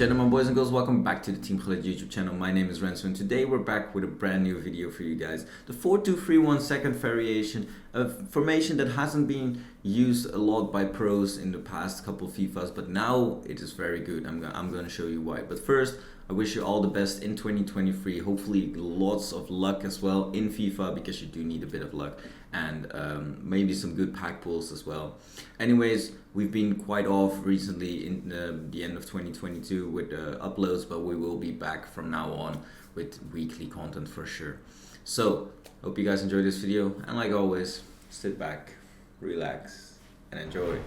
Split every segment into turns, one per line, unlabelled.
gentlemen, boys and girls, welcome back to the Team Gullit YouTube channel. My name is Renzo and today we're back with a brand new video for you guys. The 4-2-3-1 second variation, a formation that hasn't been used a lot by pros in the past couple of FIFAs, but now it is very good. I'm going to show you why. But first, I wish you all the best in 2023. Hopefully lots of luck as well in FIFA, because you do need a bit of luck, and maybe some good pack pulls as well. Anyways, we've been quite off recently in the end of 2022 with uploads, but we will be back from now on with weekly content for sure. So hope you guys enjoyed this video, and like always, sit back, relax and enjoy.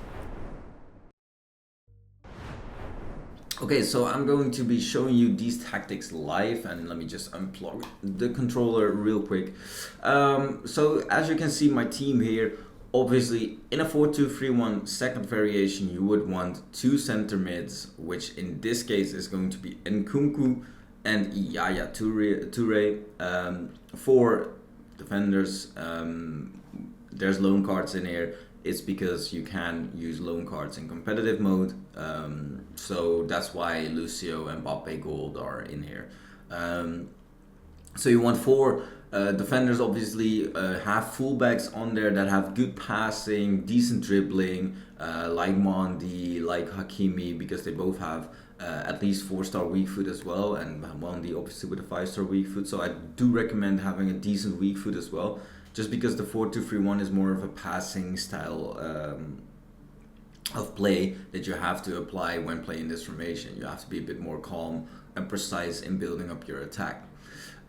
Okay, so I'm going to be showing you these tactics live, and let me just unplug the controller real quick. So as you can see, my team here, obviously in a 4-2-3-1 second variation, you would want two center mids, which in this case is going to be Nkunku and Yaya Toure. For defenders, there's loan cards in here. It's because you can use loan cards in competitive mode, so that's why Lucio and Mbappe Gold are in here. So you want four defenders, obviously, have fullbacks on there that have good passing, decent dribbling, like Mondi, like Hakimi, because they both have at least 4-star weak foot as well, and Mondi obviously with a 5-star weak foot. So I do recommend having a decent weak foot as well, just because the 4-2-3-1 is more of a passing style of play that you have to apply when playing this formation. You have to be a bit more calm and precise in building up your attack.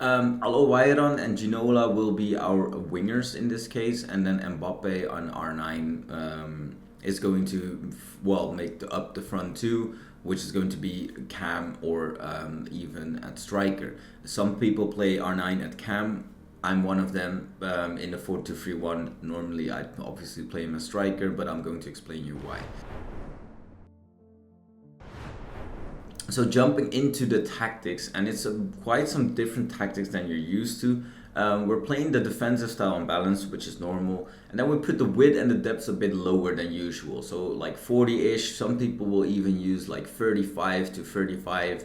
Alowairon and Ginola will be our wingers in this case, and then Mbappe on R9 is going to, well, make up the front two, which is going to be Cam or even at striker. Some people play R9 at Cam. I'm one of them. In the 4-2-3-1, normally I'd obviously play him as striker, but I'm going to explain you why. So jumping into the tactics, and it's quite some different tactics than you're used to. We're playing the defensive style on balance, which is normal, and then we put the width and the depth a bit lower than usual, so like 40-ish. Some people will even use like 35 to 35,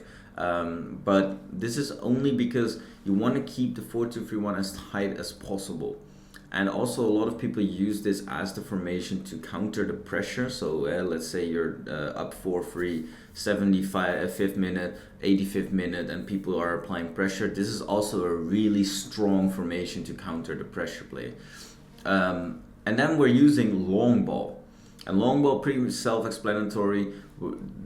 but this is only because you want to keep the 4-2-3-1 as tight as possible. And also a lot of people use this as the formation to counter the pressure. So let's say you're up 4-3, 75th minute, 85th minute, and people are applying pressure. This is also a really strong formation to counter the pressure play. And then we're using long ball. And long ball, pretty self-explanatory.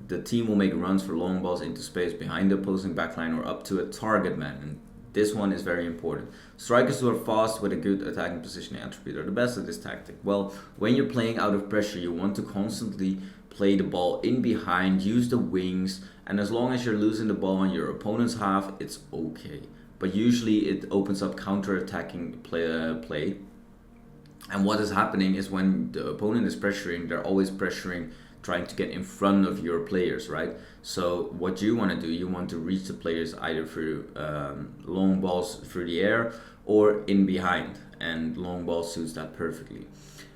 The team will make runs for long balls into space behind the opposing backline or up to a target man. And this one is very important. Strikers who are fast with a good attacking positioning attribute are the best at this tactic. Well, when you're playing out of pressure, you want to constantly play the ball in behind, use the wings, and as long as you're losing the ball on your opponent's half, it's okay. But usually it opens up counter-attacking play. And what is happening is when the opponent is pressuring, they're always pressuring, trying to get in front of your players, right? So what you want to do, you want to reach the players either through long balls through the air or in behind, and long ball suits that perfectly.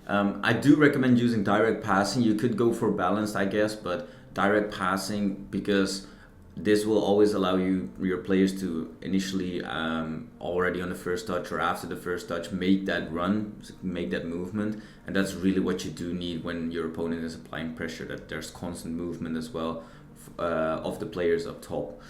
I do recommend using direct passing. You could go for balanced, I guess, but direct passing, because this will always allow your players to initially already on the first touch or after the first touch make that run, make that movement, and that's really what you do need when your opponent is applying pressure, that there's constant movement as well of the players up top.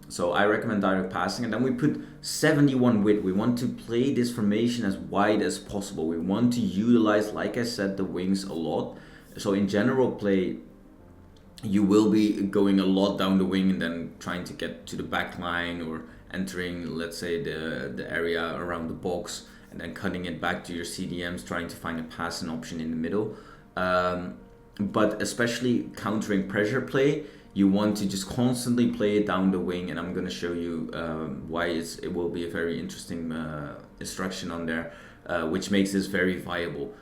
So I recommend direct passing, and then we put 71 width. We want to play this formation as wide as possible. We want to utilize, like I said, the wings a lot. So in general play, you will be going a lot down the wing and then trying to get to the back line or entering, let's say, the area around the box, and then cutting it back to your CDMs, trying to find a passing option in the middle. But especially countering pressure play, you want to just constantly play it down the wing, and I'm going to show you why it will be a very interesting instruction on there, which makes this very viable.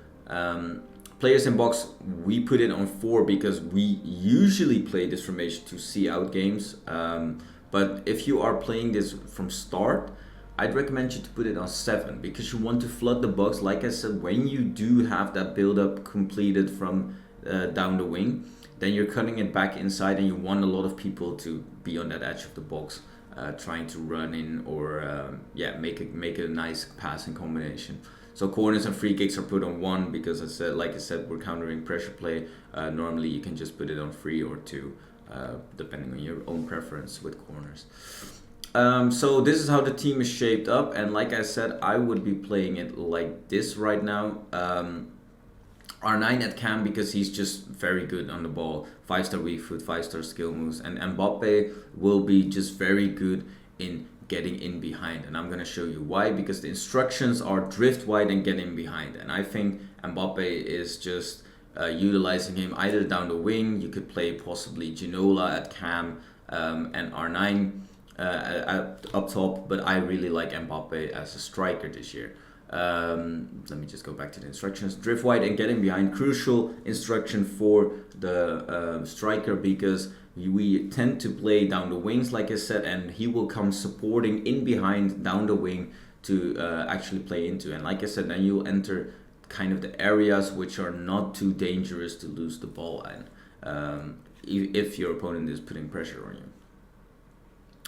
Players in box, we put it on 4 because we usually play this formation to see out games. But if you are playing this from start, I'd recommend you to put it on 7, because you want to flood the box. Like I said, when you do have that build up completed from down the wing, then you're cutting it back inside, and you want a lot of people to be on that edge of the box, trying to run in or make a nice passing combination. So corners and free kicks are put on 1 because like I said, we're countering pressure play. Normally you can just put it on 3 or 2, depending on your own preference with corners. So this is how the team is shaped up, and like I said, I would be playing it like this right now. R9 at cam because he's just very good on the ball, 5-star weak foot, 5-star skill moves, and Mbappe will be just very good in getting in behind, and I'm gonna show you why, because the instructions are drift wide and get in behind, and I think Mbappe is just utilizing him either down the wing. You could play possibly Ginola at cam and R9 up top, but I really like Mbappe as a striker this year. Let me just go back to the instructions. Drift wide and get in behind, crucial instruction for the striker, because we tend to play down the wings, like I said, and he will come supporting in behind down the wing to actually play into. And like I said, then you'll enter kind of the areas which are not too dangerous to lose the ball in, if your opponent is putting pressure on you,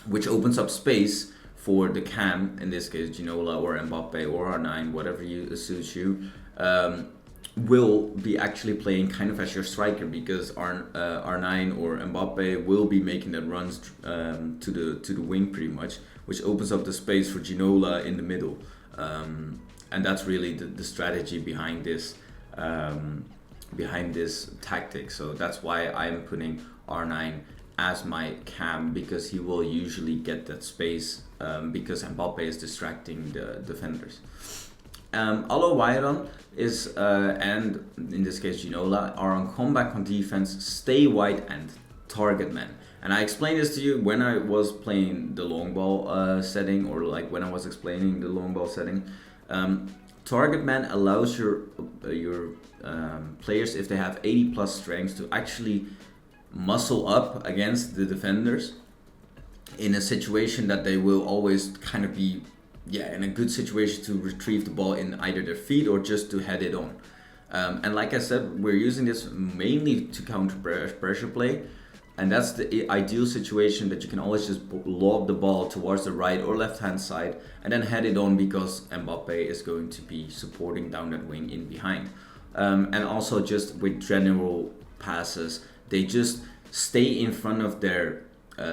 which opens up space for the cam, in this case Ginola or Mbappe or R9, whatever suits you, will be actually playing kind of as your striker, because R9 or Mbappe will be making that runs to the wing pretty much, which opens up the space for Ginola in the middle, and that's really the strategy behind this tactic. So that's why I'm putting R9 as my cam, because he will usually get that space, because Mbappe is distracting the defenders. Aloe is, and in this case Ginola, are on comeback on defense, stay wide and target man. And I explained this to you when I was playing the long ball setting, or like when I was explaining the long ball setting. Target man allows your players, if they have 80 plus strength, to actually muscle up against the defenders in a situation that they will always kind of be in a good situation to retrieve the ball in either their feet or just to head it on. And like I said, we're using this mainly to counter pressure play, and that's the ideal situation, that you can always just lob the ball towards the right or left hand side and then head it on, because Mbappe is going to be supporting down that wing in behind. And also just with general passes, they just stay in front of their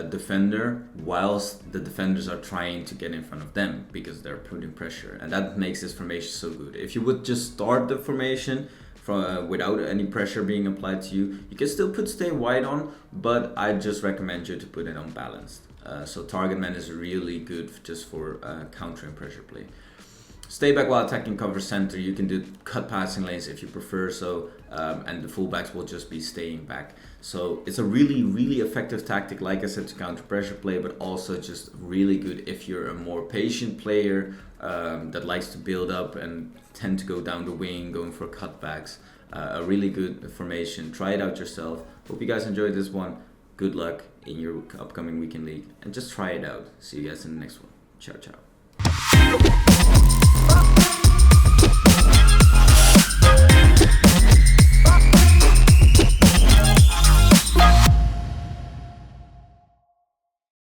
defender whilst the defenders are trying to get in front of them, because they're putting pressure, and that makes this formation so good. If you would just start the formation from without any pressure being applied to you, you can still put stay wide on, but I just recommend you to put it on balanced. So target man is really good just for countering pressure play. Stay back while attacking cover center. You can do cut passing lanes if you prefer so, and the fullbacks will just be staying back. So it's a really, really effective tactic, like I said, to counter pressure play, but also just really good if you're a more patient player that likes to build up and tend to go down the wing, going for cutbacks. A really good formation. Try it out yourself. Hope you guys enjoyed this one. Good luck in your upcoming weekend league, and just try it out. See you guys in the next one. Ciao, ciao.